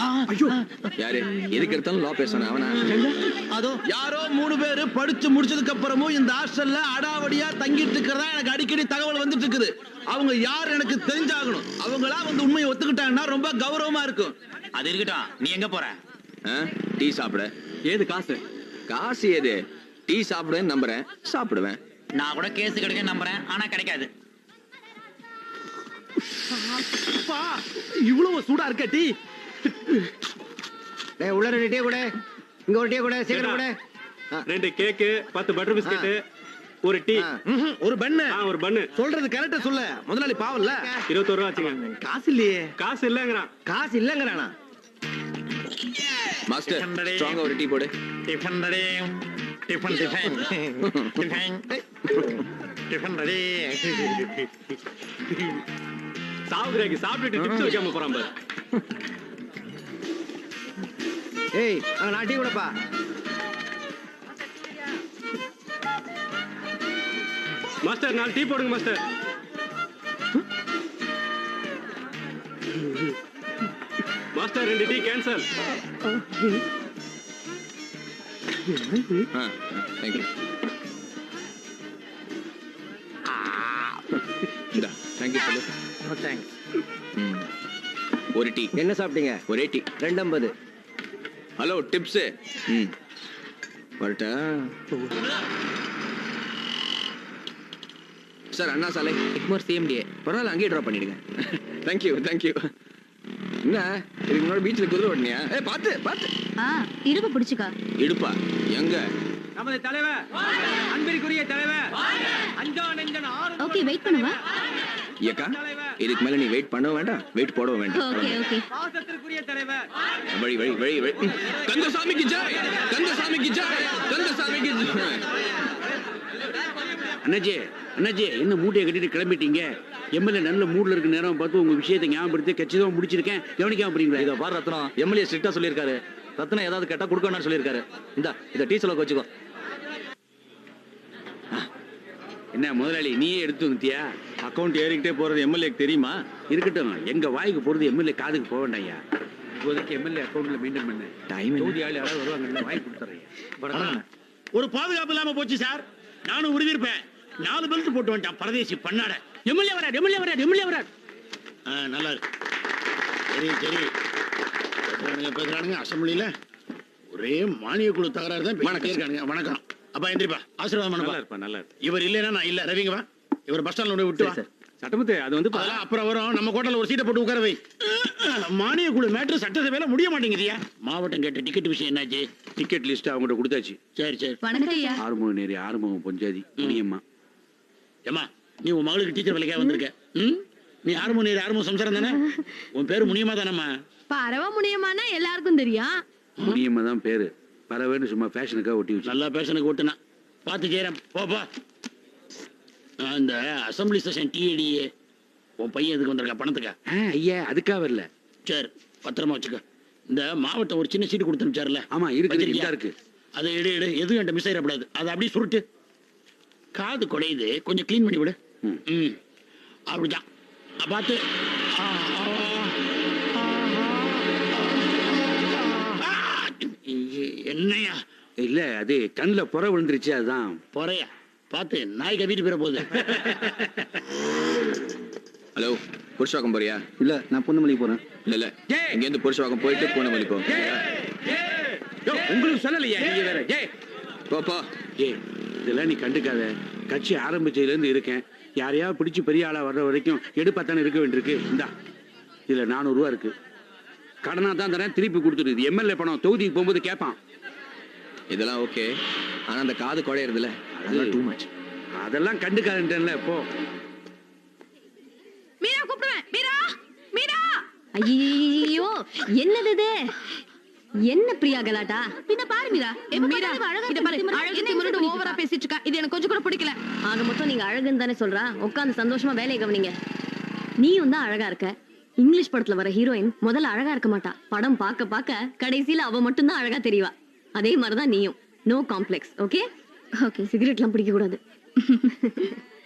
ஐயோ யாரு எதுக்கு எடுத்தாலும் லா பேசணும் அவனா? அதோ யாரோ 3 பேரு படிச்சு முடிச்சதுக்கு அப்புறமும் இந்த ஹாஸ்டல்ல அடாவடியா தங்கிட்டு இருக்கிறதா எனக்கு அடிக்கடி தகவல் வந்துட்டு இருக்குது. அவங்க யார் எனக்கு தெரிஞ்சாகணும். அவங்களா வந்து உண்மையை ஒத்துக்கிட்டாங்கன்னா ரொம்ப கௌரவமா இருக்கும். அது இருக்கட்டும், நீ எங்க போற? டீ சாப்பிட. ஏது காசு? காசு ஏது? டீ சாப்பிடுவேன்னு நம்புறேன், சாப்பிடுவேன். நான் கூட கேஸ் கிடைக்க நம்புறேன், ஆனா கிடைக்காது. இவ்வளவு சூடா இருக்க டீ. உள்ள 2 டீ கூட, இங்க ஒரு டீ கூட, சீக்கிரம் கூட. 2 கேக்கு, 10 பட்டர் பிஸ்கட், ஒரு டீ, ஒரு பண்ணு. ஒரு பண்ணு. சொல்றது கரெக்டா சொல்ல. முதலாளி பாவம்ல. 21 ரூபா ஆச்சுங்க. காசு இல்லையே. காசு இல்லங்கறான். காசு இல்லங்கறானா? மாஸ்டர் ஸ்ட்ராங்கா ஒரு டீ போடு. Tiffin ready. Tiffin tiffin tiffin tiffin ready. சாவுகிராக்கி சாப்பிட்டுட்டு டிப்ஸ் வைக்காம போறான் பாரு. ஏய், நான் டீ கூடப்பா. மாஸ்டர் 4 டீ போடுங்க master. Master 2 tea cancel. Thank you. இந்தா தேங்க்யூ சொல்லு. தேங்க்ஸ். ஒரு டீ. என்ன சாப்பிட்டீங்க? ஒரே டீ. 2.50. Hello tips. வரட்டா சார்? அண்ணா சாலை இக்மோர் சிஎம்டிஏ. பரவாயில்ல, அங்கேயே ட்ராப் பண்ணிடுங்க. Thank you thank you. என்ன இதுக்கு முன்னாடி பீச்சில் குதிரை ஓடனியா? பார்த்து பார்த்து. இடுப்பு பிடிச்சுக்கா. இடுப்பா எங்க? நமது தலைவர், அன்பிற்குரிய தலைவர், அஞ்சான் நெஞ்சன் ஆறு. ஓகே, வெயிட் பண்ணுவா. ஏக்கா இதுக்கு மேல நீ வெயிட் பண்ண வேண்டாம், வெயிட் போட வேண்டாம். Okay okay. பாசத்திற்குரிய தலைவர். வழி வழி வழி வழி. கந்தசாமிக்கு ஜெய், கந்தசாமிக்கு ஜெய், கந்தசாமிக்கு ஜெய். அண்ணாஜி அண்ணாஜி, என்ன மூட்டையை கட்டிட்டு கிளம்பிட்டீங்க? எம்எல்ஏ நல்ல மூட்ல இருக்க நேரம் பார்த்து உங்க விஷயத்தை ஞாபகப்படுத்தி கட்சிதான் முடிச்சிருக்கேன், கவனிக்காம போறீங்களா? இத பாரு ரத்னம், எம்எல்ஏ ஸ்ட்ரிக்ட்டா சொல்லிருக்காரு. ரத்னம் ஏதாவது கேட்டா கொடுக்கணும்னு சொல்லிருக்காரு. இத டீ செலவுக்கு வச்சுக்கோ. என்ன முதலாளி, நீயே எடுத்து வந்துட்டியா? அக்கவுண்ட் ஏறிக்கிட்டே போறது எம்எல்ஏக்கு தெரியுமா? இருக்கட்டும், எங்க வாய்க்கு போறது எம்எல்ஏ காதுக்கு போக வேண்டாம்யா. இப்போதைக்கு எம்எல்ஏ அக்கௌண்ட்ல மெயின்டைன் பண்ண டைம் தொகுதி ஆள் யாராவது வருவாங்க, வாய் கொடுத்துறேன். ஒரு பாதுகாப்பு இல்லாம போச்சு சார். நானும் உறுதியிருப்பேன். 4 பெல்ட் போட்டு வந்துட்டான் பரதேசி பண்ணாட. எம்எல்ஏ வரார், எம்எல்ஏ வரார், எம்எல்ஏ வரார். நல்லா இருக்கு. சரி சரி, பேசுறானுங்க அசம்பிளியில. ஒரே மானிய குழு தகராறு தான் பேசிட்டே இருக்கானுங்க. வணக்கம் அப்பா, எந்திரிப்பா, ஆசீர்வாதம் நல்லா பண்ணப்பா. இருப்பா, நல்லா இருப்பா. இவர் இல்லைன்னா நான் இல்ல. ரவிங்க வா, இவர் பஸ் ஸ்டாண்ட்ல விட்டு வா. சட்டமுத்து, அது வந்து அதெல்லாம் அப்புறம் வரும். நம்ம கோட்டல ஒரு சீட்டை போட்டு உட்கார வை. மானிய குழு மேட்ரு சட்டசபையில முடிய மாட்டேங்குதியா? மாவட்டம் கேட்ட டிக்கெட் விஷயம் என்னாச்சு? டிக்கெட் லிஸ்ட் அவங்ககிட்ட கொடுத்தாச்சு. சரி சரி. வணக்கம் ஐயா. ஆறுமுகம் நேரி, ஆறுமுகம் பொஞ்சாதி, முனியம்மா. ஏமா, நீ உன் மகளுக்கு டீச்சர் வேலைக்காக வந்திருக்க. நீ ஆறுமுகம் சம்சாரம் தானே? உன் பேரு முனியமா தானம்மா? பரவ முடியுமானா எல்லாருக்கும் தெரியும். முனியம்மா தான் பேரு. பரவேன்னு சும்மா ஃபேஷனுக்காக ஒட்டி வச்சு. நல்லா பேஷனுக்கு ஓட்டுனா பார்த்து செய்யறேன். போப்பா. இந்த அசம்பிளி செஷன் டிஏடிஏ உன் பையன் எதுக்கு வந்திருக்கா? பணத்துக்கா? ஐயா அதுக்காக வரல. சரி, பத்திரமா வச்சுக்க. இந்த மாவட்டம் ஒரு சின்ன சீட்டு கொடுத்து அனுப்பிச்சாருல? ஆமா இருக்குது, வச்சிருக்கியா? இதா இருக்கு. அதை எடு எடு, எதுவும் என்கிட்ட மிஸ் ஆயிடக்கூடாது. அதை அப்படியே சுருட்டு. காது குடையுது, கொஞ்சம் க்ளீன் பண்ணி விடு. அப்படிதான் பார்த்து. என்னையா? இல்ல, அது கண்ணுல புற விழுந்துருச்சு, அதுதான். போறையா பார்த்து, நாய் கவிட்டு போயிட போகுது. ஹலோ, புருஷவாக்கம் போறியா? இல்ல, நான் புந்தமல்லிக்கு போறேன். இல்ல இல்ல, இங்க இருந்து புருஷவாக்கம் போயிட்டு பூனமல்லி போ. உங்களுக்கு சொல்லலையா? நீங்க வேற போப்பா. இதெல்லாம் நீ கண்டுக்காத. கட்சி ஆரம்பிச்சதுல இருந்து இருக்கேன். யாரையாவது பிடிச்சு பெரிய ஆளா வர்ற வரைக்கும் எடுப்பாத்தானே இருக்க வேண்டியிருக்கு. இந்தா இதுல 400 ரூபா இருக்கு. கடனா தான் தரேன், திருப்பி கொடுத்துருது. எம்எல்ஏ பணம், தொகுதிக்கு போகும்போது கேட்பான். இதெல்லாம் ஓகே, ஆனா அந்த காது குடையறதுல அதெல்லாம் டூ மச். அதெல்லாம் கண்டுக்காதுன்றேன்ல. போ. மீரா கூப்பிடுவேன். மீரா, மீரா. ஐயோ, என்னது இது? என்ன பிரியா கலாட்டா? பின்ன பாரு மீரா. மீரா, இத பாரு, அழகு திமிருன்னு ஓவரா பேசிட்டு இருக்கா. இது எனக்கு கொஞ்சம் கூட பிடிக்கல. ஆக மொத்தம் நீங்க அழகுன்னு தானே சொல்றா. உட்கார்ந்து சந்தோஷமா வேலையை கவனிங்க. நீயும் தான் அழகா இருக்க. இங்கிலீஷ் படத்துல வர ஹீரோயின் முதல்ல அழகா இருக்க மாட்டா. படம் பார்க்க பார்க்க கடைசியில அவ மட்டும் தான் அழகா தெரியவா. அதே மாதிரிதான் நீயும். No complex. Okay okay. சிகரெட்லாம் பிடிக்க கூடாது.